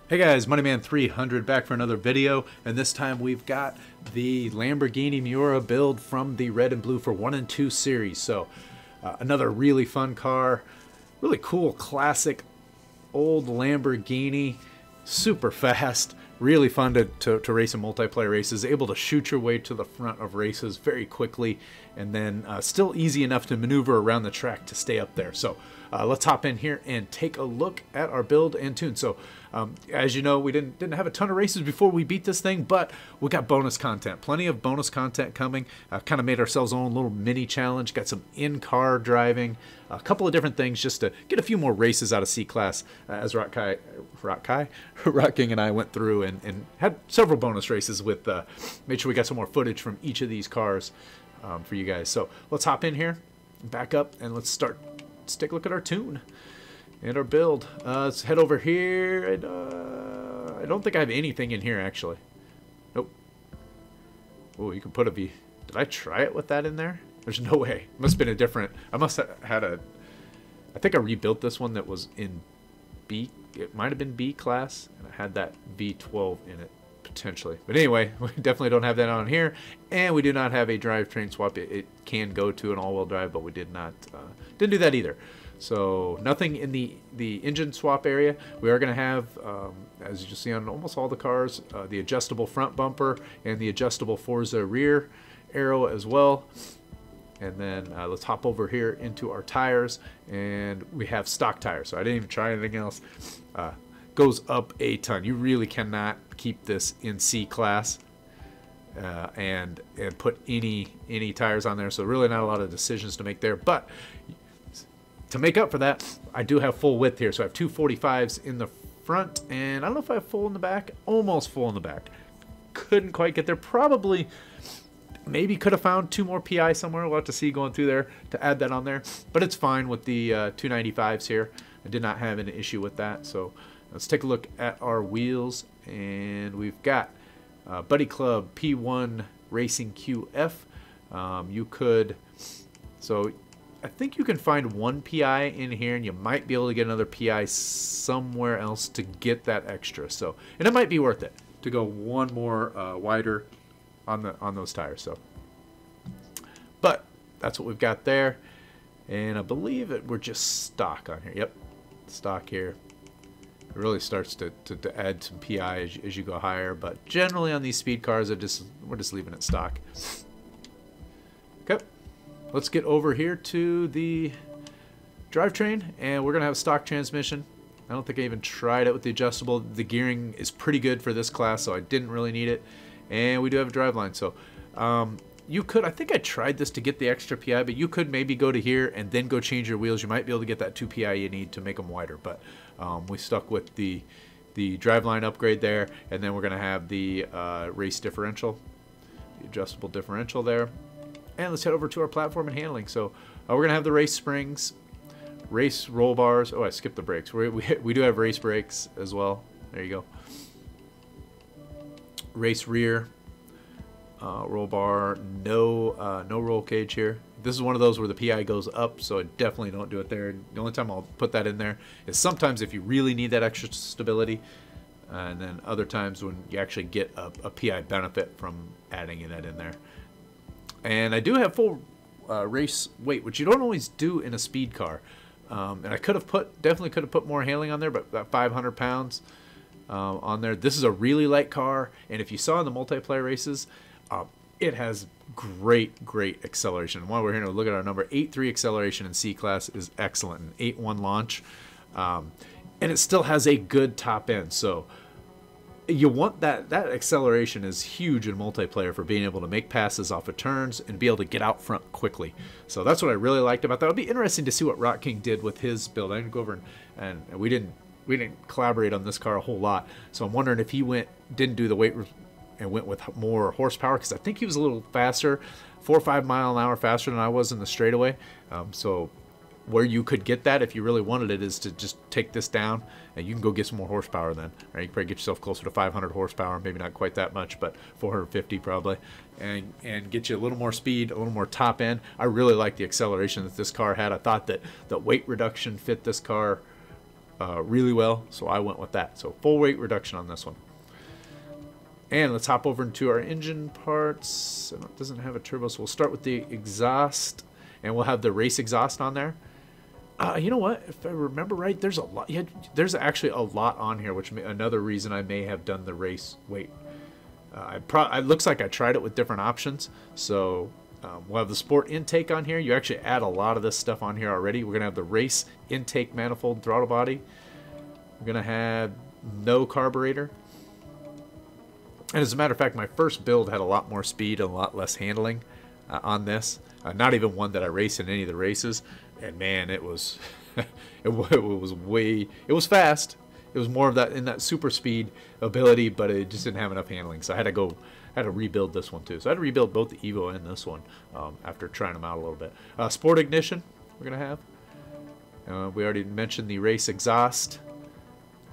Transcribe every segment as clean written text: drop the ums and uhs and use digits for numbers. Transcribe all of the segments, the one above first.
Hey guys, Moneyman300 back for another video, and this time we've got the Lamborghini Miura build from the Red and Blue for 1 and 2 series. So another really fun car, really cool classic old Lamborghini, super fast, really fun to race in multiplayer races, able to shoot your way to the front of races very quickly, and then still easy enough to maneuver around the track to stay up there. So let's hop in here and take a look at our build and tune. So as you know, we didn't have a ton of races before we beat this thing, but we got bonus content, plenty of bonus content coming. Kind of made ourselves our own little mini challenge, got some in-car driving, a couple of different things just to get a few more races out of C-Class as Rock King and I went through and had several bonus races with, made sure we got some more footage from each of these cars for you guys. So let's hop in here, back up, and let's take a look at our tune and our build. Let's head over here. And, I don't think I have anything in here, actually. Nope. Oh, you can put a V. Did I try it with that in there? There's no way. It must have been a different... I must have had a... I think I rebuilt this one that was in B. It might have been B class, and I had that V12 in it, potentially. But anyway, we definitely don't have that on here, and we do not have a drivetrain swap. It can go to an all-wheel drive, but we did not... didn't do that either. So nothing in the engine swap area. We are going to have, as you can see on almost all the cars, the adjustable front bumper and the adjustable Forza rear arrow as well. And then let's hop over here into our tires, and we have stock tires. So I didn't even try anything else. Goes up a ton. You really cannot keep this in C class and put any tires on there. So really not a lot of decisions to make there, but to make up for that, I do have full width here. So I have two 45s in the front, and I don't know if I have full in the back. Almost full in the back. Couldn't quite get there. Probably, maybe could have found 2 more PI somewhere. We'll have to see going through there to add that on there. But it's fine with the 295s here. I did not have an issue with that. So let's take a look at our wheels. And we've got Buddy Club P1 Racing QF. You could... So... I think you can find 1 PI in here, and you might be able to get another PI somewhere else to get that extra. So, and it might be worth it to go 1 more wider on those tires. So, but that's what we've got there, and I believe that we're just stock on here. Yep, stock here. It really starts to add some PI as you go higher, but generally on these speed cars, we're just leaving it stock. Okay. Let's get over here to the drivetrain, and we're going to have a stock transmission. I don't think I even tried it with the adjustable. The gearing is pretty good for this class, so I didn't really need it. And we do have a driveline. So you could, I think I tried this to get the extra PI, but you could maybe go to here and then go change your wheels. You might be able to get that 2 PI you need to make them wider, but we stuck with the driveline upgrade there, and then we're going to have the race differential, the adjustable differential there. And let's head over to our platform and handling. So we're going to have the race springs, race roll bars. Oh, I skipped the brakes. We do have race brakes as well. There you go. Race rear, roll bar, no roll cage here. This is one of those where the PI goes up, so I definitely don't do it there. The only time I'll put that in there is sometimes if you really need that extra stability, and then other times when you actually get a PI benefit from adding that in there. And I do have full race weight, which you don't always do in a speed car. And I definitely could have put more handling on there, but about 500 pounds on there. This is a really light car, and if you saw in the multiplayer races, it has great acceleration. And while we're here to look at our number, 8.3 acceleration in C class is excellent, and 8.1 launch. And it still has a good top end, so you want that acceleration is huge in multiplayer for being able to make passes off of turns and be able to get out front quickly. So that's what I really liked about that. It'll be interesting to see what Rock King did with his build. I didn't go over and we didn't collaborate on this car a whole lot. So I'm wondering if he didn't do the weight and went with more horsepower, because I think he was a little faster, 4 or 5 mile an hour faster than I was in the straightaway. So where you could get that if you really wanted it is to just take this down, and you can go get some more horsepower then. Right? You can probably get yourself closer to 500 horsepower, maybe not quite that much, but 450 probably, and get you a little more speed, a little more top end. I really like the acceleration that this car had. I thought that the weight reduction fit this car really well, so I went with that. So full weight reduction on this one. And let's hop over into our engine parts. It doesn't have a turbo, so we'll start with the exhaust, and we'll have the race exhaust on there. You know what? If I remember right, there's a lot. Yeah, there's actually a lot on here, which another reason I may have done the race weight. It looks like I tried it with different options. So we'll have the sport intake on here. You actually add a lot of this stuff on here already. We're gonna have the race intake manifold throttle body. We're gonna have no carburetor. And as a matter of fact, my first build had a lot more speed and a lot less handling on this. Not even one that I raced in any of the races. And man, it was it was fast. It was more of that in that super speed ability, but it just didn't have enough handling. So I had to rebuild this one too. So I had to rebuild both the Evo and this one after trying them out a little bit. Sport ignition we're gonna have. We already mentioned the race exhaust.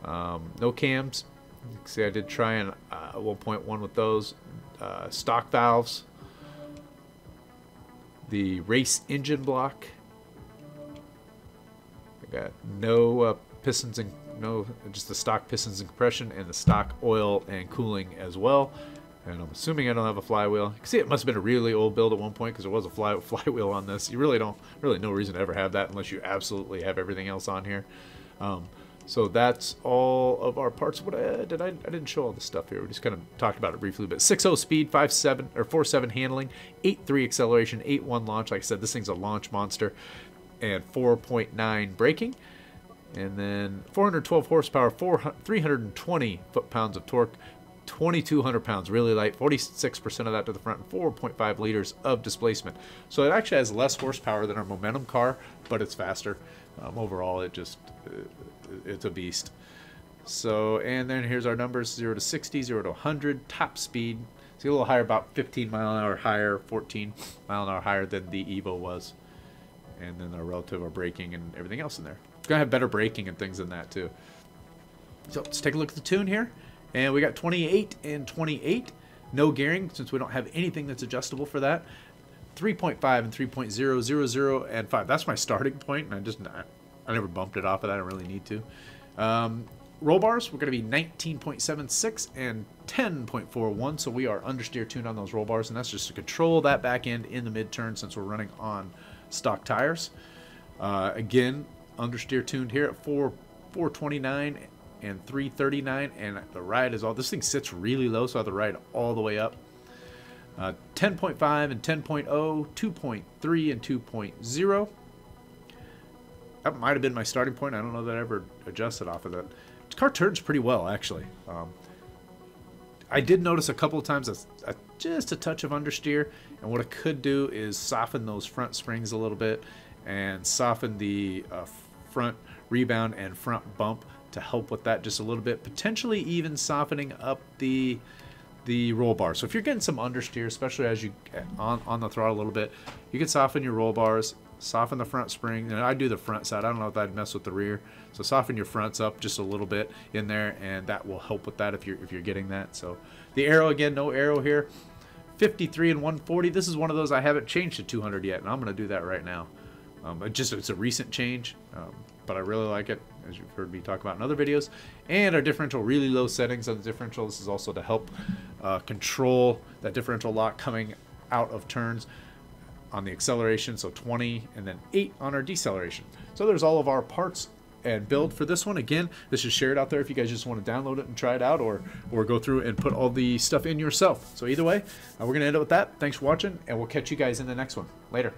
No cams. See, I did try an 1.1 with those. Stock valves. The race engine block. I got no pistons and just the stock pistons and compression, and the stock oil and cooling as well. And I'm assuming I don't have a flywheel. You can see it must have been a really old build at one point because there was a flywheel on this. You really no reason to ever have that unless you absolutely have everything else on here. So that's all of our parts. I didn't show all the stuff here. We just kind of talked about it briefly. But 6.0 speed, 5.7 or 4.7 handling, 8.3 acceleration, 8.1 launch. Like I said, this thing's a launch monster, and 4.9 braking, and then 412 horsepower, 320 foot-pounds of torque, 2,200 pounds, really light, 46% of that to the front, and 4.5 liters of displacement. So it actually has less horsepower than our Momentum car, but it's faster. Overall, it's a beast. So, and then here's our numbers: 0 to 60, 0 to 100, top speed. See, a little higher, about 15 mile an hour higher, 14 mile an hour higher than the Evo was. And then our relative, our braking and everything else in there. It's gonna have better braking and things than that too. So let's take a look at the tune here. And we got 28 and 28. No gearing, since we don't have anything that's adjustable for that. 3.5 and 3.0, 0, 0, and 5. That's my starting point, and I never bumped it off of that. I don't really need to. Roll bars, we're going to be 19.76 and 10.41, so we are understeer tuned on those roll bars, and that's just to control that back end in the mid-turn since we're running on stock tires. Again, understeer tuned here at 429 and 339, and the ride is all, this thing sits really low, so I have the ride all the way up. 10.5 and 10.0, 2.3 and 2.0. That might have been my starting point. I don't know that I ever adjusted off of that. This car turns pretty well, actually. I did notice a couple of times just a touch of understeer, and what I could do is soften those front springs a little bit and soften the front rebound and front bump to help with that just a little bit, potentially even softening up the roll bar. So if you're getting some understeer, especially as you on the throttle a little bit, you can soften your roll bars, soften the front spring. And I do the front side. I don't know if I'd mess with the rear. So soften your fronts up just a little bit in there, and that will help with that if you're getting that. So the arrow, again, no arrow here. 53 and 140. This is one of those I haven't changed to 200 yet, and I'm going to do that right now. It's a recent change, but I really like it, as you've heard me talk about in other videos. And our differential, really low settings on the differential. This is also to help control that differential lock coming out of turns on the acceleration. So 20 and then 8 on our deceleration. So there's all of our parts and build for this one. Again, this is shared out there if you guys just want to download it and try it out, or go through and put all the stuff in yourself. So either way, we're going to end up with that. Thanks for watching, and we'll catch you guys in the next one. Later.